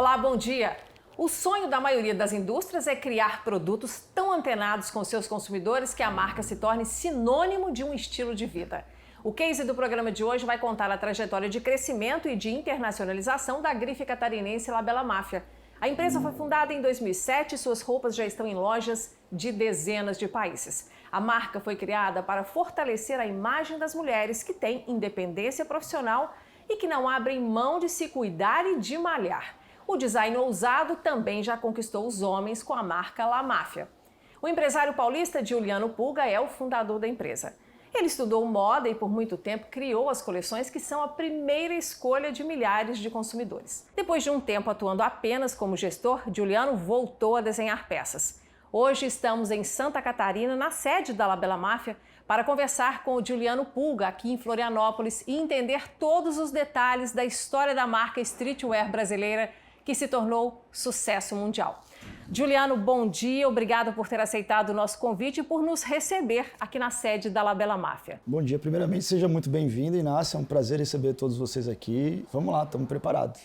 Olá, bom dia! O sonho da maioria das indústrias é criar produtos tão antenados com seus consumidores que a marca se torne sinônimo de um estilo de vida. O case do programa de hoje vai contar a trajetória de crescimento e de internacionalização da grife catarinense La Bella Mafia. A empresa foi fundada em 2007 e suas roupas já estão em lojas de dezenas de países. A marca foi criada para fortalecer a imagem das mulheres que têm independência profissional e que não abrem mão de se cuidar e de malhar. O design ousado também já conquistou os homens com a marca La Mafia. O empresário paulista Giuliano Pulga é o fundador da empresa. Ele estudou moda e por muito tempo criou as coleções que são a primeira escolha de milhares de consumidores. Depois de um tempo atuando apenas como gestor, Giuliano voltou a desenhar peças. Hoje estamos em Santa Catarina, na sede da La Bella Mafia, para conversar com o Giuliano Pulga aqui em Florianópolis e entender todos os detalhes da história da marca streetwear brasileira que se tornou sucesso mundial. Giuliano, bom dia, obrigado por ter aceitado o nosso convite e por nos receber aqui na sede da La Bella Mafia. Bom dia, primeiramente seja muito bem-vindo, Inácia, é um prazer receber todos vocês aqui. Vamos lá, estamos preparados.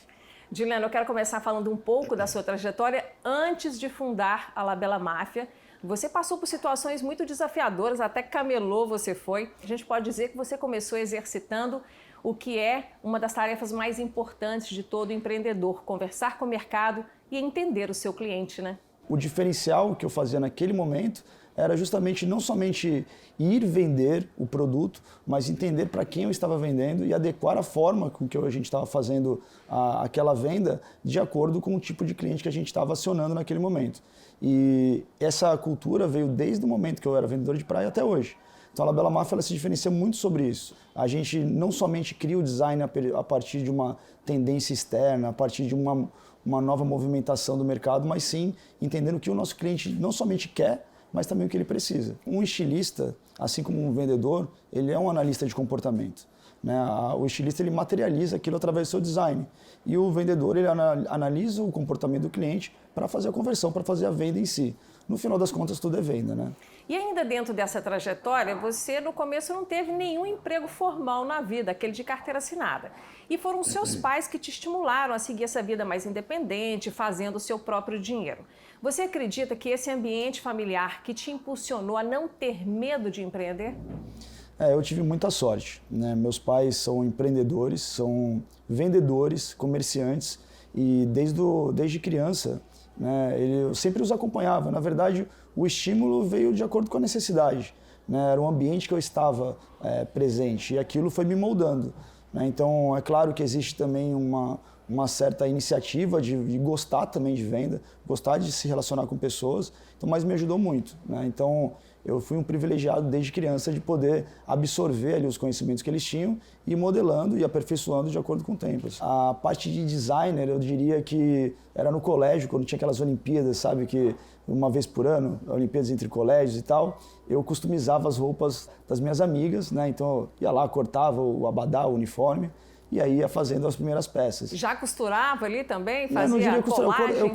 Giuliano, eu quero começar falando um pouco da sua trajetória antes de fundar a La Bella Mafia. Você passou por situações muito desafiadoras, até camelô você foi. A gente pode dizer que você começou exercitando o que é uma das tarefas mais importantes de todo empreendedor, conversar com o mercado e entender o seu cliente, né? O diferencial que eu fazia naquele momento era justamente não somente ir vender o produto, mas entender para quem eu estava vendendo e adequar a forma com que a gente estava fazendo aquela venda de acordo com o tipo de cliente que a gente estava acionando naquele momento. E essa cultura veio desde o momento que eu era vendedor de praia até hoje. Então a La Bella Mafia ela se diferencia muito sobre isso. A gente não somente cria o design a partir de uma tendência externa, a partir de uma nova movimentação do mercado, mas sim entendendo o que o nosso cliente não somente quer, mas também o que ele precisa. Um estilista, assim como um vendedor, ele é um analista de comportamento, né? O estilista ele materializa aquilo através do seu design e o vendedor ele analisa o comportamento do cliente para fazer a conversão, para fazer a venda em si. No final das contas, tudo é venda, né? E ainda dentro dessa trajetória, você no começo não teve nenhum emprego formal na vida, aquele de carteira assinada. E foram seus pais que te estimularam a seguir essa vida mais independente, fazendo o seu próprio dinheiro. Você acredita que esse ambiente familiar que te impulsionou a não ter medo de empreender? Eu tive muita sorte, né? Meus pais são empreendedores, são vendedores, comerciantes e desde criança, né, eu sempre os acompanhava. Na verdade, o estímulo veio de acordo com a necessidade, né? Era um ambiente que eu estava presente e aquilo foi me moldando, né? Então, é claro que existe também uma certa iniciativa de gostar também de venda, gostar de se relacionar com pessoas, então, mas me ajudou muito, né? Então, eu fui um privilegiado desde criança de poder absorver ali os conhecimentos que eles tinham e ir modelando e aperfeiçoando de acordo com o tempo. A parte de designer, eu diria que era no colégio, quando tinha aquelas Olimpíadas, sabe, que uma vez por ano, Olimpíadas entre colégios e tal, eu customizava as roupas das minhas amigas, né? Então eu ia lá, cortava o abadá, o uniforme, e aí ia fazendo as primeiras peças. Já costurava ali também? Fazia não diria colagens? Eu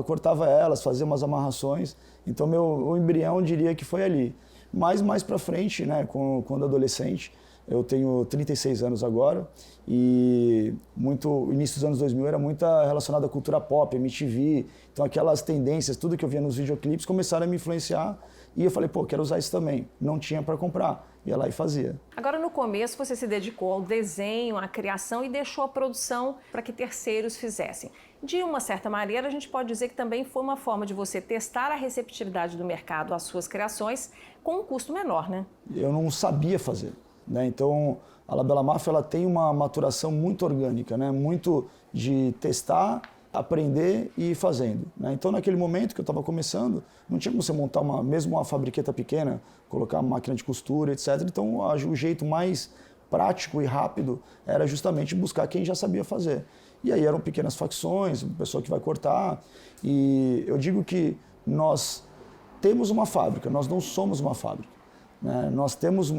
cortava elas, fazia umas amarrações. Então o embrião diria que foi ali. Mas mais pra frente, né, quando adolescente, eu tenho 36 anos agora e o início dos anos 2000 era muito relacionado à cultura pop, MTV, então aquelas tendências, tudo que eu via nos videoclipes começaram a me influenciar e eu falei, quero usar isso também. Não tinha para comprar, ia lá e fazia. Agora no começo você se dedicou ao desenho, à criação e deixou a produção para que terceiros fizessem. De uma certa maneira a gente pode dizer que também foi uma forma de você testar a receptividade do mercado às suas criações com um custo menor, né? Eu não sabia fazer. Né? Então, a La Bella Mafia ela tem uma maturação muito orgânica, né? Muito de testar, aprender e ir fazendo. Né? Então, naquele momento que eu estava começando, não tinha como você montar mesmo uma fabriqueta pequena, colocar uma máquina de costura, etc. Então, o jeito mais prático e rápido era justamente buscar quem já sabia fazer. E aí eram pequenas facções, uma pessoa que vai cortar. E eu digo que nós temos uma fábrica, nós não somos uma fábrica. Nós temos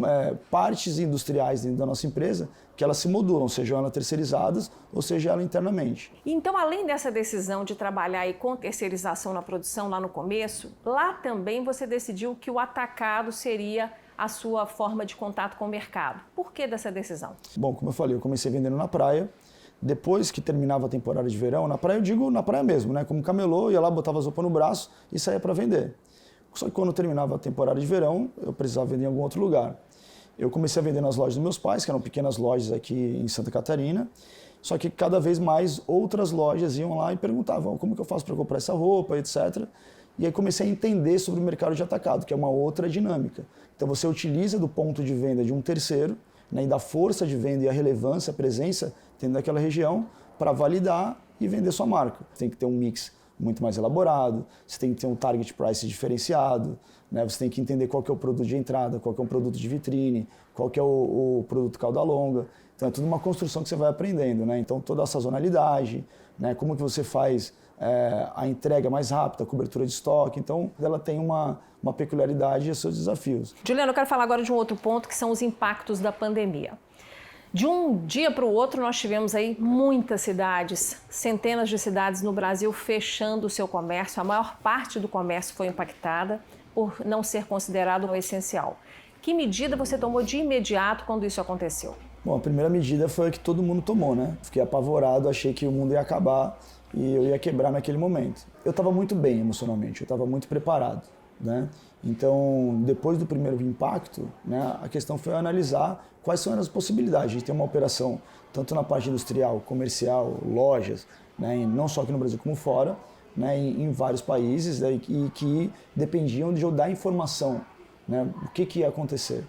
partes industriais dentro da nossa empresa que elas se modulam, sejam elas terceirizadas ou seja elas internamente. Então, além dessa decisão de trabalhar aí com terceirização na produção lá no começo, lá também você decidiu que o atacado seria a sua forma de contato com o mercado. Por que dessa decisão? Bom, como eu falei, eu comecei vendendo na praia, depois que terminava a temporada de verão, na praia eu digo na praia mesmo, né? Como camelô, ia lá, botava as roupas no braço e saía para vender. Só que quando terminava a temporada de verão, eu precisava vender em algum outro lugar. Eu comecei a vender nas lojas dos meus pais, que eram pequenas lojas aqui em Santa Catarina, só que cada vez mais outras lojas iam lá e perguntavam como que eu faço para comprar essa roupa, etc. E aí comecei a entender sobre o mercado de atacado, que é uma outra dinâmica. Então você utiliza do ponto de venda de um terceiro, né, e da força de venda e a relevância, a presença dentro daquela região para validar e vender sua marca. Tem que ter um mix muito mais elaborado, você tem que ter um target price diferenciado, né, você tem que entender qual que é o produto de entrada, qual que é o produto de vitrine, qual que é o produto cauda longa. Então é tudo uma construção que você vai aprendendo, né? Então toda a sazonalidade, né, como que você faz a entrega mais rápida, a cobertura de estoque. Então ela tem uma peculiaridade e seus desafios. Juliano, eu quero falar agora de um outro ponto, que são os impactos da pandemia. De um dia para o outro, nós tivemos aí muitas cidades, centenas de cidades no Brasil fechando o seu comércio. A maior parte do comércio foi impactada por não ser considerado essencial. Que medida você tomou de imediato quando isso aconteceu? Bom, a primeira medida foi a que todo mundo tomou, né? Fiquei apavorado, achei que o mundo ia acabar e eu ia quebrar naquele momento. Eu estava muito bem emocionalmente, eu estava muito preparado, né? Então, depois do primeiro impacto, né, a questão foi analisar quais são as possibilidades. A gente tem uma operação tanto na parte industrial, comercial, lojas, né, não só aqui no Brasil como fora, né, em vários países, né, e que dependiam de eu dar informação, né, o que ia acontecer.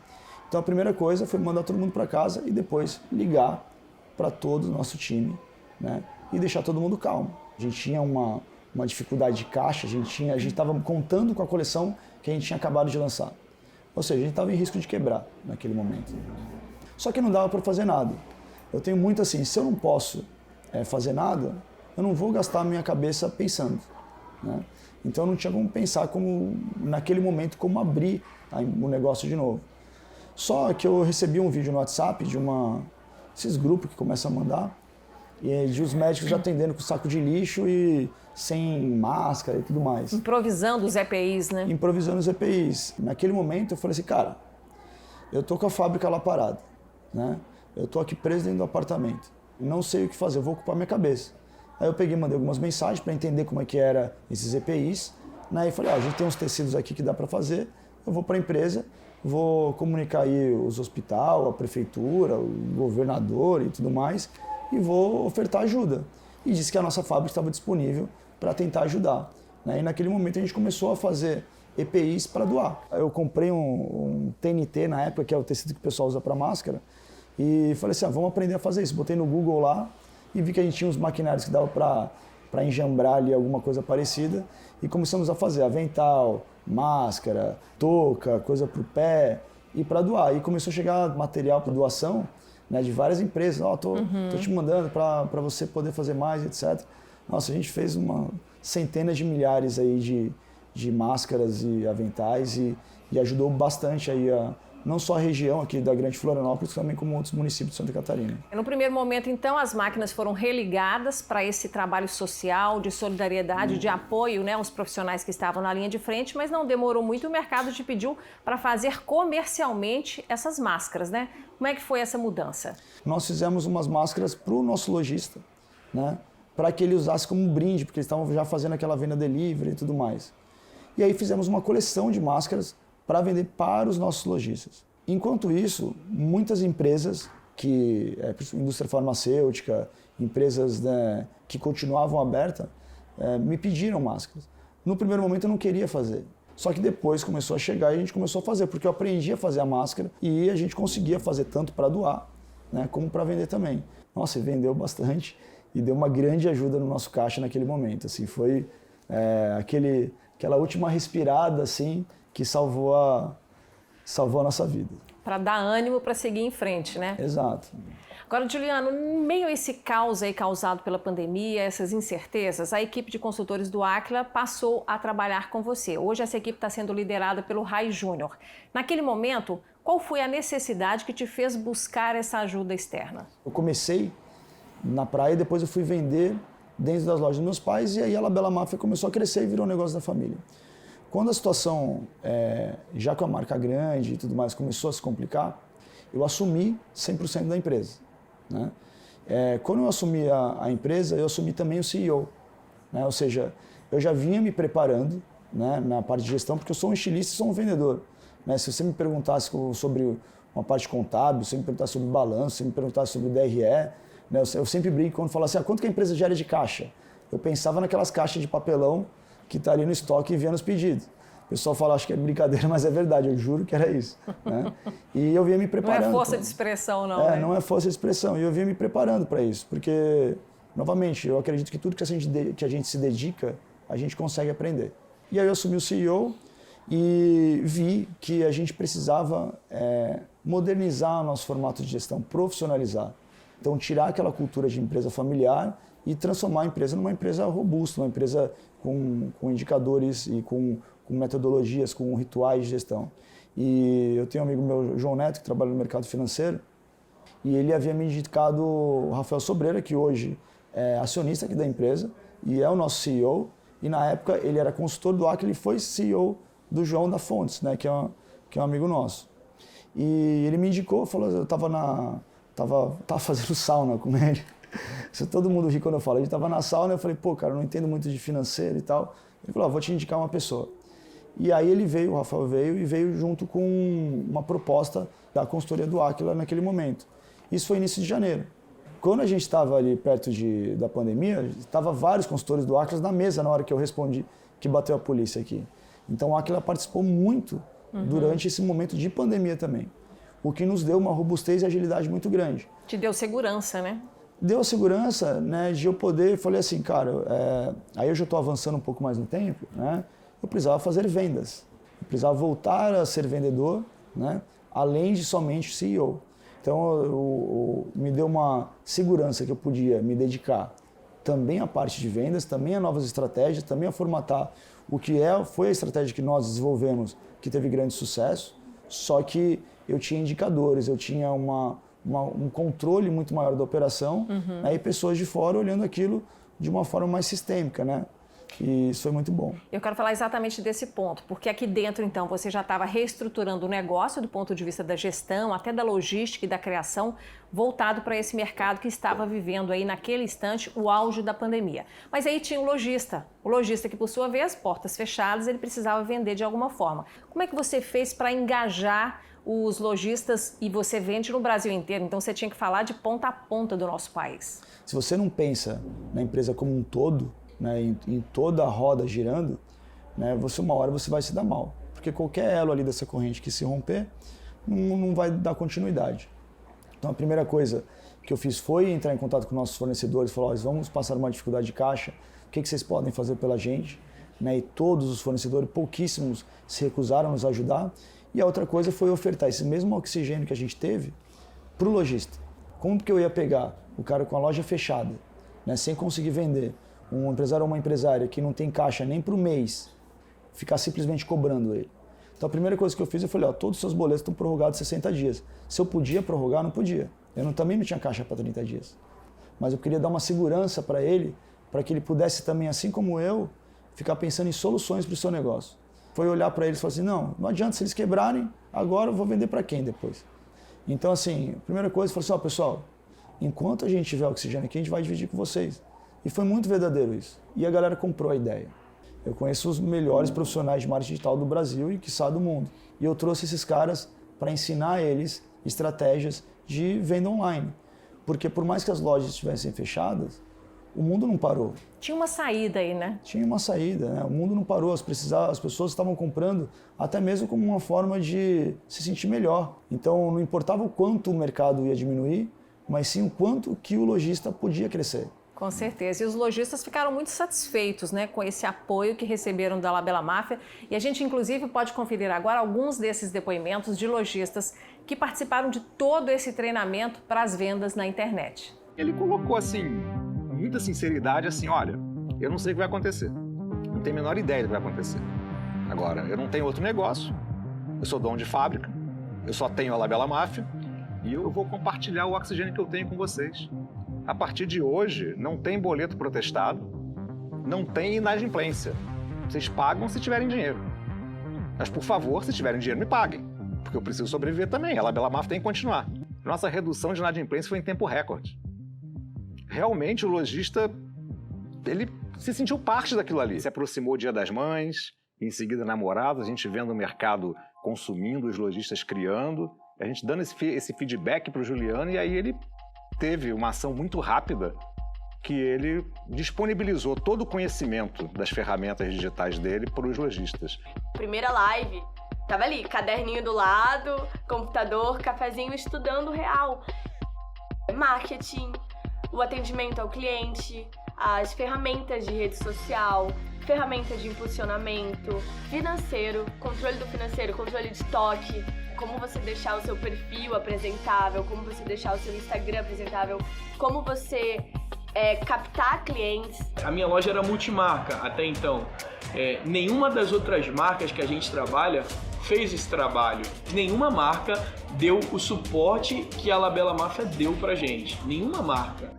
Então a primeira coisa foi mandar todo mundo para casa e depois ligar para todo o nosso time, né, e deixar todo mundo calmo. A gente tinha uma dificuldade de caixa, a gente estava contando com a coleção que a gente tinha acabado de lançar. Ou seja, a gente estava em risco de quebrar naquele momento. Só que não dava para fazer nada. Eu tenho muito assim, se eu não posso fazer nada, eu não vou gastar a minha cabeça pensando, né? Então eu não tinha como pensar naquele momento, como abrir o negócio de novo. Só que eu recebi um vídeo no WhatsApp de esses grupos que começam a mandar, e de os médicos atendendo com saco de lixo e sem máscara e tudo mais. Improvisando os EPIs, né? Improvisando os EPIs. Naquele momento eu falei assim, cara, eu tô com a fábrica lá parada, né? Eu tô aqui preso dentro do apartamento. Não sei o que fazer, eu vou ocupar minha cabeça. Aí eu peguei e mandei algumas mensagens para entender como é que era esses EPIs, né? E falei, a gente tem uns tecidos aqui que dá para fazer, eu vou para a empresa, vou comunicar aí os hospital, a prefeitura, o governador e tudo mais, e vou ofertar ajuda. E disse que a nossa fábrica estava disponível para tentar ajudar, né? E naquele momento a gente começou a fazer EPIs para doar. Eu comprei um TNT na época, que é o tecido que o pessoal usa para máscara, e falei assim, vamos aprender a fazer isso. Botei no Google lá e vi que a gente tinha uns maquinários que dava para enjambrar ali alguma coisa parecida, e começamos a fazer avental, máscara, touca, coisa para o pé e para doar. E começou a chegar material para doação, né, de várias empresas. Tô te mandando para você poder fazer mais, etc. Nossa, a gente fez centenas de milhares aí de máscaras e aventais e ajudou bastante aí não só a região aqui da Grande Florianópolis, também como outros municípios de Santa Catarina. No primeiro momento, então, as máquinas foram religadas para esse trabalho social, de solidariedade, de apoio, né, aos profissionais que estavam na linha de frente, mas não demorou muito, o mercado te pediu para fazer comercialmente essas máscaras, né? Como é que foi essa mudança? Nós fizemos umas máscaras para o nosso lojista, né, para que ele usasse como um brinde, porque eles estavam já fazendo aquela venda delivery e tudo mais. E aí fizemos uma coleção de máscaras para vender para os nossos lojistas. Enquanto isso, muitas empresas, indústria farmacêutica, empresas, né, que continuavam abertas, me pediram máscaras. No primeiro momento eu não queria fazer, só que depois começou a chegar e a gente começou a fazer, porque eu aprendi a fazer a máscara e a gente conseguia fazer tanto para doar, né, como para vender também. Nossa, e vendeu bastante e deu uma grande ajuda no nosso caixa naquele momento. Assim, foi aquela última respirada assim, que salvou a nossa vida. Para dar ânimo para seguir em frente, né? Exato. Agora, Juliano, em meio a esse caos aí causado pela pandemia, essas incertezas, a equipe de consultores do Aquila passou a trabalhar com você. Hoje essa equipe está sendo liderada pelo Rai Júnior. Naquele momento, qual foi a necessidade que te fez buscar essa ajuda externa? Eu comecei na praia e depois eu fui vender dentro das lojas dos meus pais, e aí a La Bella Mafia começou a crescer e virou um negócio da família. Quando a situação, já com a marca grande e tudo mais, começou a se complicar, eu assumi 100% da empresa, né? Quando eu assumi a empresa, eu assumi também o CEO. Né? Ou seja, eu já vinha me preparando, né, na parte de gestão, porque eu sou um estilista e sou um vendedor. Né? Se você me perguntasse sobre uma parte contábil, se você me perguntasse sobre balanço, se você me perguntasse sobre DRE, né, eu sempre brinco quando falo assim, quanto que a empresa gera de caixa? Eu pensava naquelas caixas de papelão que está ali no estoque e enviando os pedidos. O pessoal fala, acho que é brincadeira, mas é verdade, eu juro que era isso. Né? E eu vinha me preparando. Não é força de expressão, não. Né? Não é força de expressão. E eu vinha me preparando para isso, porque, novamente, eu acredito que tudo que a gente se dedica, a gente consegue aprender. E aí eu assumi o CEO e vi que a gente precisava modernizar o nosso formato de gestão, profissionalizar. Então, tirar aquela cultura de empresa familiar e transformar a empresa numa empresa robusta, uma empresa com indicadores e com metodologias, com rituais de gestão. E eu tenho um amigo meu, João Neto, que trabalha no mercado financeiro, e ele havia me indicado o Rafael Sobreira, que hoje é acionista aqui da empresa e é o nosso CEO. E na época ele era consultor do Acre, ele foi CEO do João da Fontes, né, que é um amigo nosso. E ele me indicou, falou, eu tava fazendo sauna com ele. Todo mundo ri quando eu falo. A gente estava na sauna, eu falei, pô, cara, eu não entendo muito de financeiro e tal. Ele falou, vou te indicar uma pessoa. E aí o Rafael veio junto com uma proposta da consultoria do Aquila naquele momento. Isso foi início de janeiro. Quando a gente estava ali perto da pandemia, estava vários consultores do Aquila na mesa na hora que eu respondi que bateu a polícia aqui. Então o Aquila participou muito durante esse momento de pandemia também. O que nos deu uma robustez e agilidade muito grande. Te deu segurança, né? Deu a segurança, né, de eu poder, falei assim, cara, aí eu já estou avançando um pouco mais no tempo, né, eu precisava fazer vendas, eu precisava voltar a ser vendedor, né, além de somente CEO. Então, me deu uma segurança que eu podia me dedicar também à parte de vendas, também a novas estratégias, também a formatar o que foi a estratégia que nós desenvolvemos, que teve grande sucesso, só que eu tinha indicadores, eu tinha um controle muito maior da operação, né, e pessoas de fora olhando aquilo de uma forma mais sistêmica, né? E isso foi muito bom. Eu quero falar exatamente desse ponto, porque aqui dentro, então, você já estava reestruturando o negócio do ponto de vista da gestão, até da logística e da criação, voltado para esse mercado que estava vivendo aí naquele instante o auge da pandemia. Mas aí tinha o lojista que por sua vez, portas fechadas, ele precisava vender de alguma forma. Como é que você fez para engajar os lojistas, e você vende no Brasil inteiro, então você tinha que falar de ponta a ponta do nosso país? Se você não pensa na empresa como um todo, né, em toda a roda girando, né, uma hora você vai se dar mal. Porque qualquer elo ali dessa corrente que se romper, não vai dar continuidade. Então a primeira coisa que eu fiz foi entrar em contato com nossos fornecedores, falar, vamos passar uma dificuldade de caixa, o que vocês podem fazer pela gente? Né, e todos os fornecedores, pouquíssimos, se recusaram a nos ajudar. E a outra coisa foi ofertar esse mesmo oxigênio que a gente teve para o lojista. Como que eu ia pegar o cara com a loja fechada, né, sem conseguir vender, um empresário ou uma empresária que não tem caixa nem para o mês, ficar simplesmente cobrando ele? Então a primeira coisa que eu fiz, eu falei, todos os seus boletos estão prorrogados 60 dias. Se eu podia prorrogar, não podia. Também não tinha caixa para 30 dias. Mas eu queria dar uma segurança para ele, para que ele pudesse também, assim como eu, ficar pensando em soluções para o seu negócio. Foi olhar para eles e falar assim, não adianta, se eles quebrarem, agora eu vou vender para quem depois? Então, assim, a primeira coisa, eu falei assim, pessoal, enquanto a gente tiver oxigênio aqui, a gente vai dividir com vocês. E foi muito verdadeiro isso. E a galera comprou a ideia. Eu conheço os melhores profissionais de marketing digital do Brasil e, quiçá, do mundo. E eu trouxe esses caras para ensinar eles estratégias de venda online. Porque por mais que as lojas estivessem fechadas, o mundo não parou. Tinha uma saída aí, né? Tinha uma saída, né? O mundo não parou, as pessoas estavam comprando até mesmo como uma forma de se sentir melhor. Então não importava o quanto o mercado ia diminuir, mas sim o quanto que o lojista podia crescer. Com certeza. E os lojistas ficaram muito satisfeitos, né, com esse apoio que receberam da Labela Máfia. E a gente, inclusive, pode conferir agora alguns desses depoimentos de lojistas que participaram de todo esse treinamento para as vendas na internet. Ele colocou, assim, com muita sinceridade, assim, olha, eu não sei o que vai acontecer. Não tenho a menor ideia do que vai acontecer. Agora, eu não tenho outro negócio. Eu sou dono de fábrica. Eu só tenho a Labela Máfia. E eu vou compartilhar o oxigênio que eu tenho com vocês. A partir de hoje, não tem boleto protestado, não tem inadimplência. Vocês pagam se tiverem dinheiro. Mas, por favor, se tiverem dinheiro, me paguem. Porque eu preciso sobreviver também. A Labela Máfia tem que continuar. Nossa redução de inadimplência foi em tempo recorde. realmente o lojista, ele se sentiu parte daquilo ali. Se aproximou o Dia das Mães, em seguida namorados, a gente vendo o mercado consumindo, os lojistas criando, a gente dando esse feedback para o Juliano, e aí ele teve uma ação muito rápida, que ele disponibilizou todo o conhecimento das ferramentas digitais dele para os lojistas. Primeira live, tava ali, caderninho do lado, computador, cafezinho, estudando real. Marketing, o atendimento ao cliente, as ferramentas de rede social, ferramentas de impulsionamento, financeiro, controle do financeiro, controle de estoque, como você deixar o seu perfil apresentável, como você deixar o seu Instagram apresentável, como você captar clientes. A minha loja era multimarca até então. Nenhuma das outras marcas que a gente trabalha fez esse trabalho. Nenhuma marca deu o suporte que a Labela Máfia deu pra gente. Nenhuma marca.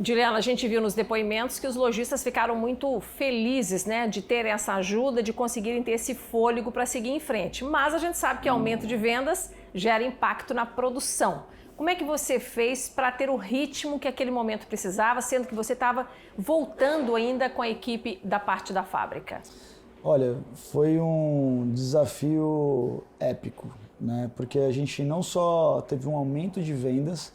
Juliana, a gente viu nos depoimentos que os lojistas ficaram muito felizes, né, de terem essa ajuda, de conseguirem ter esse fôlego para seguir em frente. Mas a gente sabe que aumento de vendas gera impacto na produção. Como é que você fez para ter o ritmo que aquele momento precisava, sendo que você estava voltando ainda com a equipe da parte da fábrica? Olha, foi um desafio épico, né? Porque a gente não só teve um aumento de vendas,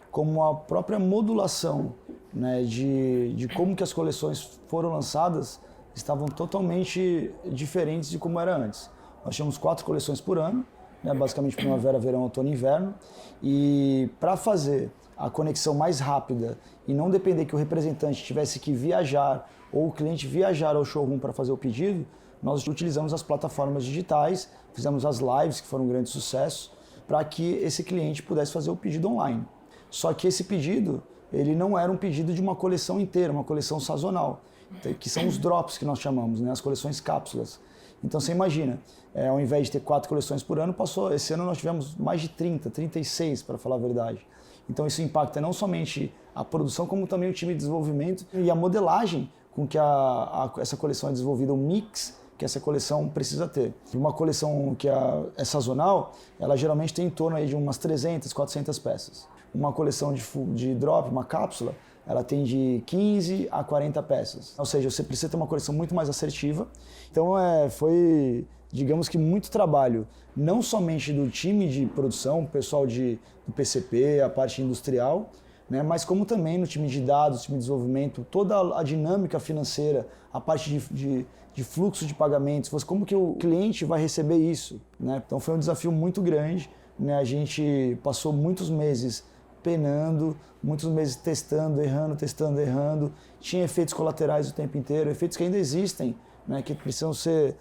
como a própria modulação, né, de como que as coleções foram lançadas estavam totalmente diferentes de como era antes. Nós tínhamos 4 coleções por ano, né, basicamente primavera, verão, outono e inverno, e para fazer a conexão mais rápida e não depender que o representante tivesse que viajar ou o cliente viajar ao showroom para fazer o pedido, nós utilizamos as plataformas digitais, fizemos as lives, que foram um grande sucesso, para que esse cliente pudesse fazer o pedido online. Só que esse pedido, ele não era um pedido de uma coleção inteira, uma coleção sazonal, que são os drops que nós chamamos, né? As coleções cápsulas. Então você imagina, ao invés de ter 4 coleções por ano, esse ano nós tivemos mais de 30, 36 para falar a verdade. Então isso impacta não somente a produção, como também o time de desenvolvimento e a modelagem com que essa coleção é desenvolvida, o mix que essa coleção precisa ter. Uma coleção que é sazonal, ela geralmente tem em torno aí de umas 300, 400 peças. Uma coleção de drop, uma cápsula, ela tem de 15 a 40 peças. Ou seja, você precisa ter uma coleção muito mais assertiva. Então foi, digamos que, muito trabalho, não somente do time de produção, o pessoal do PCP, a parte industrial, né, mas como também no time de dados, time de desenvolvimento, toda a dinâmica financeira, a parte de fluxo de pagamentos, como que o cliente vai receber isso, né? Então foi um desafio muito grande, né? A gente passou muitos meses penando, muitos meses testando, errando, tinha efeitos colaterais o tempo inteiro, efeitos que ainda existem, né, que precisam ser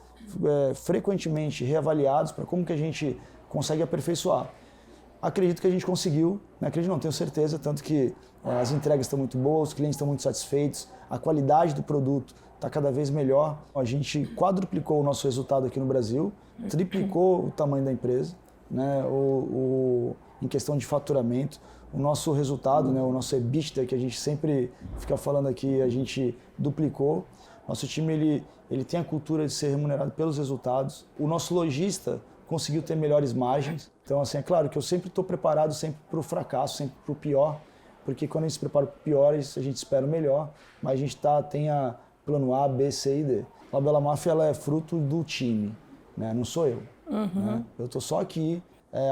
frequentemente reavaliados para como que a gente consegue aperfeiçoar. Acredito que a gente conseguiu, né? Acredito não, tenho certeza, tanto que as entregas estão muito boas, os clientes estão muito satisfeitos, a qualidade do produto está cada vez melhor. A gente quadruplicou o nosso resultado aqui no Brasil, triplicou o tamanho da empresa, né? Em questão de faturamento, o nosso resultado, né? O nosso EBITDA, que a gente sempre fica falando aqui, a gente duplicou. Nosso time ele tem a cultura de ser remunerado pelos resultados. O nosso lojista conseguiu ter melhores margens. Então, assim, é claro que eu sempre estou preparado sempre para o fracasso, sempre para o pior, porque quando a gente se prepara para o pior, a gente espera o melhor, mas a gente tem a plano A, B, C e D. A Labela Máfia ela é fruto do time, né? Não sou eu. Né? Eu estou só aqui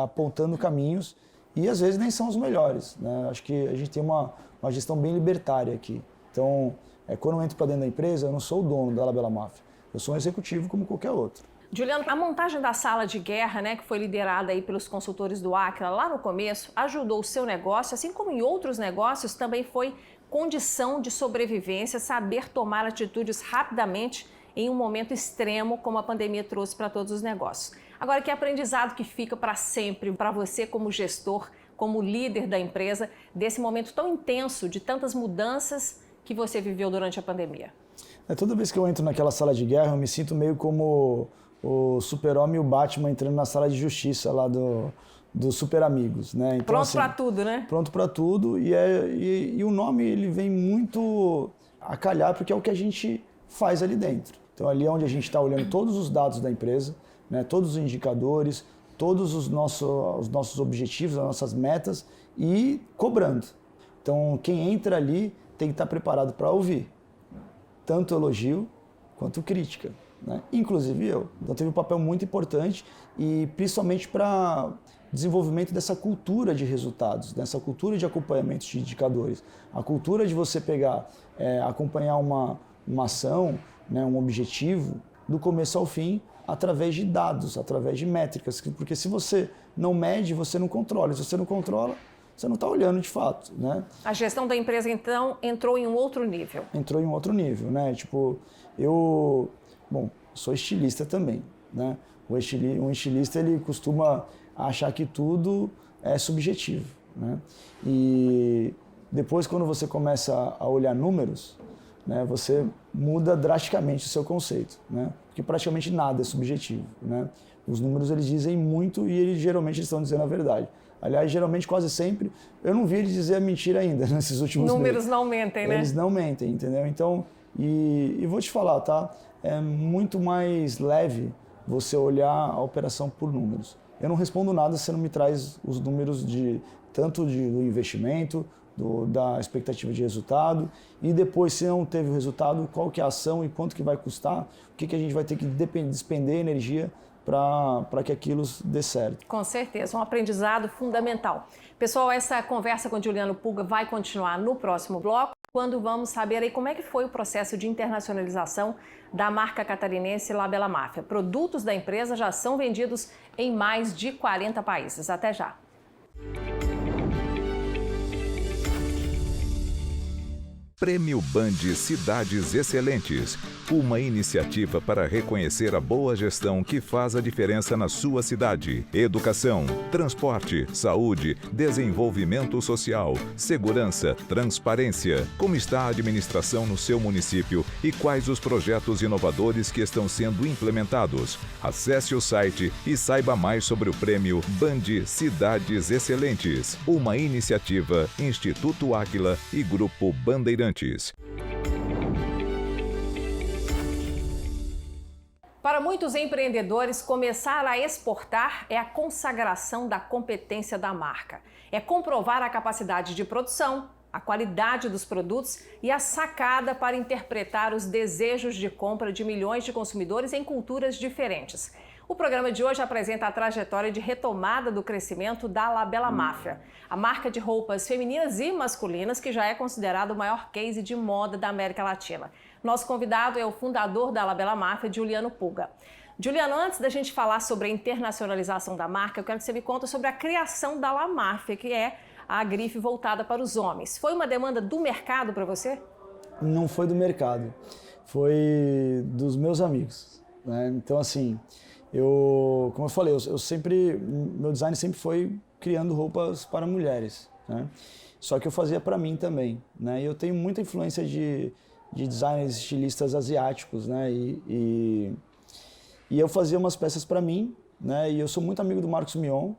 apontando caminhos e às vezes nem são os melhores, né? Acho que a gente tem uma gestão bem libertária aqui. Então, quando eu entro para dentro da empresa, eu não sou o dono da Labela Máfia. Eu sou um executivo como qualquer outro. Juliano, a montagem da sala de guerra, né, que foi liderada aí pelos consultores do Acra lá no começo, ajudou o seu negócio, assim como em outros negócios, também foi condição de sobrevivência, saber tomar atitudes rapidamente em um momento extremo, como a pandemia trouxe para todos os negócios. Agora, que aprendizado que fica para sempre para você como gestor, como líder da empresa, desse momento tão intenso, de tantas mudanças que você viveu durante a pandemia? Toda vez que eu entro naquela sala de guerra, eu me sinto meio como o Super-Homem e o Batman entrando na sala de justiça lá do Super Amigos, né? Então, pronto assim, para tudo, né? Pronto para tudo e o nome ele vem muito a calhar porque é o que a gente faz ali dentro. Então ali é onde a gente está olhando todos os dados da empresa, né? Todos os indicadores, todos os nossos objetivos, as nossas metas e cobrando. Então, quem entra ali tem que estar preparado para ouvir tanto elogio quanto crítica, né? Inclusive eu. Então, teve um papel muito importante e principalmente para desenvolvimento dessa cultura de resultados, dessa cultura de acompanhamento de indicadores. A cultura de você pegar, acompanhar uma ação, né, um objetivo, do começo ao fim, através de dados, através de métricas. Porque se você não mede, você não controla. Se você não controla, você não está olhando de fato, né? A gestão da empresa, então, entrou em um outro nível. Entrou em um outro nível, né? Tipo, eu sou estilista também, né? Um estilista, ele costuma achar que tudo é subjetivo, né? E depois, quando você começa a olhar números, né, você muda drasticamente o seu conceito, né? Porque praticamente nada é subjetivo, né? Os números, eles dizem muito e geralmente estão dizendo a verdade. Aliás, geralmente, quase sempre, eu não vi ele dizer a mentira ainda nesses últimos meses. Números não mentem, né? Eles não mentem, entendeu? Então, e vou te falar, tá? É muito mais leve você olhar a operação por números. Eu não respondo nada se você não me traz os números tanto do investimento, da expectativa de resultado, e depois, se não teve o resultado, qual que é a ação e quanto que vai custar, o que a gente vai ter que despender energia para que aquilo dê certo. Com certeza, um aprendizado fundamental. Pessoal, essa conversa com o Juliano Pulga vai continuar no próximo bloco, quando vamos saber aí como é que foi o processo de internacionalização da marca catarinense La Bella Mafia. Produtos da empresa já são vendidos em mais de 40 países. Até já! Prêmio Band Cidades Excelentes, uma iniciativa para reconhecer a boa gestão que faz a diferença na sua cidade. Educação, transporte, saúde, desenvolvimento social, segurança, transparência. Como está a administração no seu município e quais os projetos inovadores que estão sendo implementados? Acesse o site e saiba mais sobre o Prêmio Band Cidades Excelentes, uma iniciativa Instituto Águila e Grupo Bandeirantes. Para muitos empreendedores, começar a exportar é a consagração da competência da marca. É comprovar a capacidade de produção, a qualidade dos produtos e a sacada para interpretar os desejos de compra de milhões de consumidores em culturas diferentes. O programa de hoje apresenta a trajetória de retomada do crescimento da La Bella Mafia, a marca de roupas femininas e masculinas que já é considerado o maior case de moda da América Latina. Nosso convidado é o fundador da La Bella Mafia, Juliano Pulga. Juliano, antes da gente falar sobre a internacionalização da marca, eu quero que você me conte sobre a criação da La Mafia, que é a grife voltada para os homens. Foi uma demanda do mercado para você? Não foi do mercado, foi dos meus amigos, né? Então, assim, como eu falei, meu design sempre foi criando roupas para mulheres, né? Só que eu fazia para mim também, né? E eu tenho muita influência de designers, estilistas asiáticos, né? E eu fazia umas peças para mim, né? E eu sou muito amigo do Marcos Mion,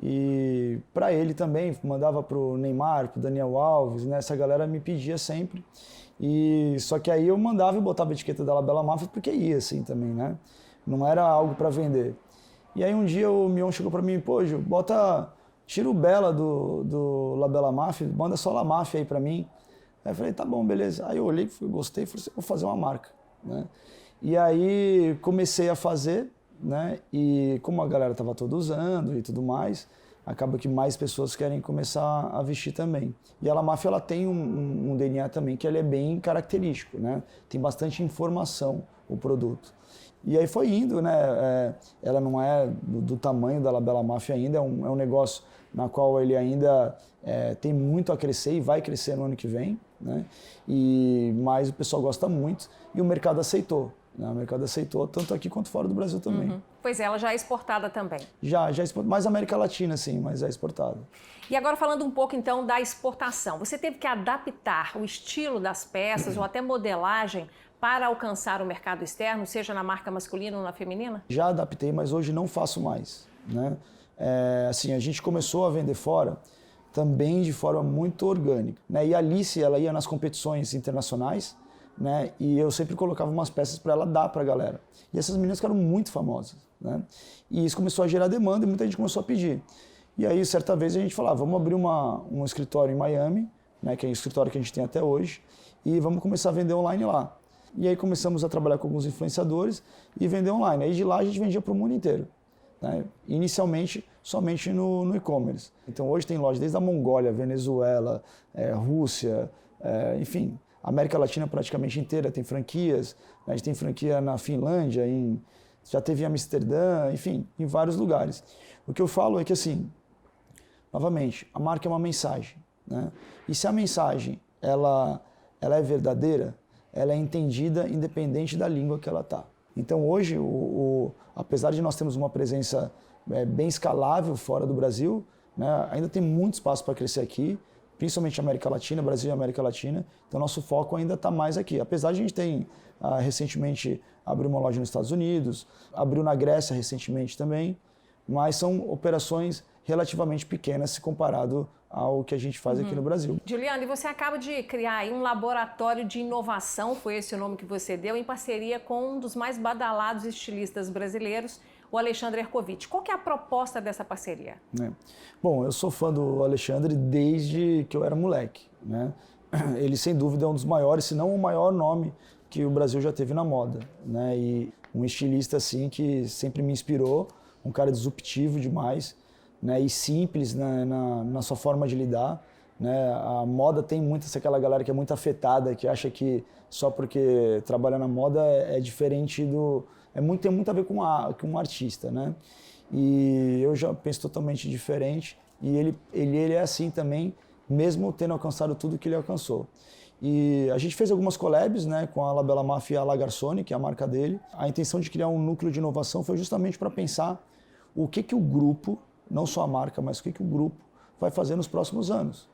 e para ele também, mandava pro Neymar, pro Daniel Alves, né? Essa galera me pedia sempre. Só que aí eu mandava e botava a etiqueta da La Bella Mafia porque ia assim também, né? Não era algo para vender. E aí um dia o Mion chegou para mim, pô, Ju, tira o Bella do La Bella Mafia, manda só La Mafia aí para mim. Aí eu falei, tá bom, beleza. Aí eu olhei, gostei, falei assim, vou fazer uma marca, né? E aí comecei a fazer, né? E como a galera tava toda usando e tudo mais, acaba que mais pessoas querem começar a vestir também. E a La Mafia, ela tem um DNA também que ele é bem característico, né? Tem bastante informação o produto. E aí foi indo, né? Ela não é do tamanho da La Bella Mafia ainda, é um negócio na qual ele ainda tem muito a crescer e vai crescer no ano que vem, né? Mas o pessoal gosta muito e o mercado aceitou. Né? O mercado aceitou tanto aqui quanto fora do Brasil também. Uhum. Pois é, ela já é exportada também. Já exportada, mais América Latina, sim, mas é exportada. E agora falando um pouco então da exportação, você teve que adaptar o estilo das peças ou até modelagem para alcançar o mercado externo, seja na marca masculina ou na feminina? Já adaptei, mas hoje não faço mais, né? Assim, a gente começou a vender fora também de forma muito orgânica, né? E a Alice, ela ia nas competições internacionais, né? E eu sempre colocava umas peças para ela dar para a galera. E essas meninas ficaram muito famosas, né? E isso começou a gerar demanda e muita gente começou a pedir. E aí, certa vez, a gente falou, vamos abrir um escritório em Miami, né, que é o escritório que a gente tem até hoje, e vamos começar a vender online lá. E aí começamos a trabalhar com alguns influenciadores e vender online. Aí de lá a gente vendia para o mundo inteiro, né? Inicialmente, somente no e-commerce. Então hoje tem loja desde a Mongólia, Venezuela, Rússia, enfim, América Latina praticamente inteira tem franquias. A gente tem franquia na Finlândia, já teve em Amsterdã, enfim, em vários lugares. O que eu falo é que, assim, novamente, a marca é uma mensagem, né? E se a mensagem ela é verdadeira, ela é entendida independente da língua que ela está. Então hoje, apesar de nós termos uma presença bem escalável fora do Brasil, né, ainda tem muito espaço para crescer aqui, principalmente na América Latina, Brasil e América Latina. Então nosso foco ainda está mais aqui. Apesar de a gente ter recentemente abriu uma loja nos Estados Unidos, abriu na Grécia recentemente também, mas são operações relativamente pequenas se comparado ao que a gente faz aqui no Brasil. Juliano, e você acaba de criar aí um laboratório de inovação, foi esse o nome que você deu, em parceria com um dos mais badalados estilistas brasileiros, o Alexandre Hercovitch. Qual que é a proposta dessa parceria? Bom, eu sou fã do Alexandre desde que eu era moleque, né? Ele, sem dúvida, é um dos maiores, se não o maior nome que o Brasil já teve na moda, né? E um estilista assim que sempre me inspirou, um cara disruptivo demais, né, e simples, né, na sua forma de lidar, né? A moda tem muito aquela galera que é muito afetada, que acha que só porque trabalha na moda é diferente tem muito a ver com um artista, né? E eu já penso totalmente diferente, e ele é assim também, mesmo tendo alcançado tudo que ele alcançou. E a gente fez algumas collabs, né, com a La Bella Mafia e a La Garçonne, que é a marca dele. A intenção de criar um núcleo de inovação foi justamente para pensar o que o grupo, não só a marca, mas o que o grupo vai fazer nos próximos anos,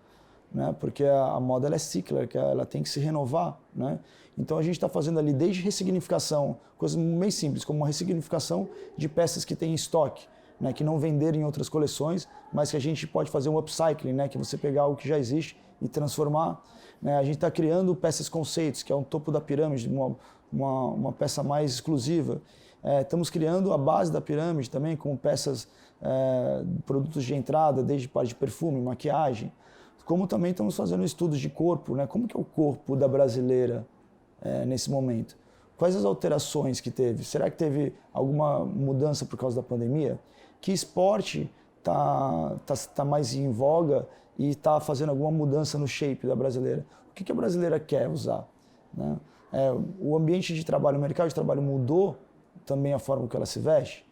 né? Porque a moda ela é cíclica, ela tem que se renovar, né? Então a gente está fazendo ali desde ressignificação, coisas bem simples, como uma ressignificação de peças que tem em estoque, né, que não venderam em outras coleções, mas que a gente pode fazer um upcycling, né, que você pegar algo que já existe e transformar, né? A gente está criando peças conceitos, que é um topo da pirâmide, uma peça mais exclusiva. Estamos criando a base da pirâmide também, com peças, produtos de entrada, desde parte de perfume, maquiagem, como também estamos fazendo estudos de corpo, né? Como que é o corpo da brasileira nesse momento? Quais as alterações que teve? Será que teve alguma mudança por causa da pandemia? Que esporte tá mais em voga e está fazendo alguma mudança no shape da brasileira? O que a brasileira quer usar, né? O ambiente de trabalho, o mercado de trabalho mudou também a forma que ela se veste?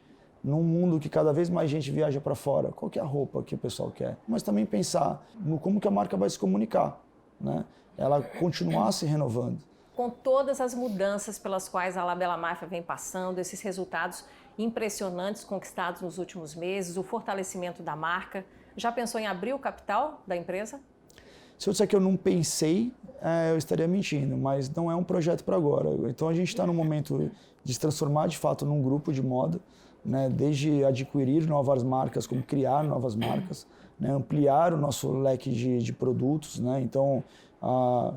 Num mundo que cada vez mais gente viaja para fora, qual que é a roupa que o pessoal quer? Mas também pensar no como que a marca vai se comunicar, né? Ela continuar se renovando. Com todas as mudanças pelas quais a La Bella Mafia vem passando, esses resultados impressionantes conquistados nos últimos meses, o fortalecimento da marca, já pensou em abrir o capital da empresa? Se eu disser que eu não pensei, eu estaria mentindo, mas não é um projeto para agora. Então a gente está no momento de se transformar de fato num grupo de moda, né? Desde adquirir novas marcas, como criar novas marcas, né? Ampliar o nosso leque de produtos, né? Então,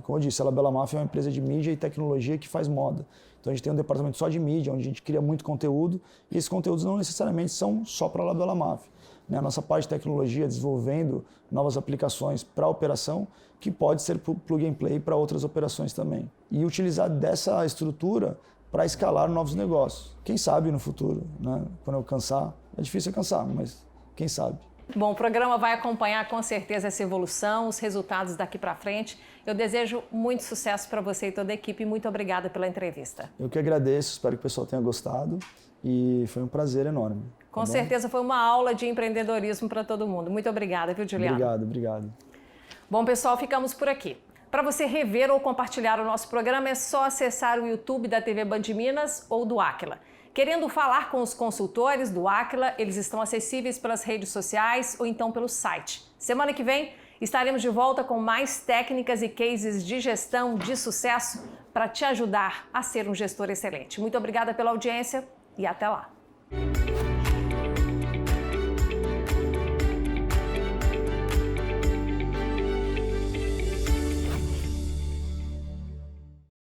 como eu disse, a La Bella Mafia é uma empresa de mídia e tecnologia que faz moda. Então a gente tem um departamento só de mídia, onde a gente cria muito conteúdo, e esses conteúdos não necessariamente são só para a La Bella Mafia, né? A nossa parte de tecnologia, desenvolvendo novas aplicações para a operação, que pode ser plug and play para outras operações também. E utilizar dessa estrutura para escalar novos negócios. Quem sabe no futuro, né? Quando eu cansar, é difícil alcançar, mas quem sabe. Bom, o programa vai acompanhar com certeza essa evolução, os resultados daqui para frente. Eu desejo muito sucesso para você e toda a equipe. Muito obrigada pela entrevista. Eu que agradeço, espero que o pessoal tenha gostado e foi um prazer enorme. Com certeza foi uma aula de empreendedorismo para todo mundo. Muito obrigada, viu, Juliano? Obrigado. Bom, pessoal, ficamos por aqui. Para você rever ou compartilhar o nosso programa, é só acessar o YouTube da TV Band Minas ou do Aquila. Querendo falar com os consultores do Aquila, eles estão acessíveis pelas redes sociais ou então pelo site. Semana que vem estaremos de volta com mais técnicas e cases de gestão de sucesso para te ajudar a ser um gestor excelente. Muito obrigada pela audiência e até lá!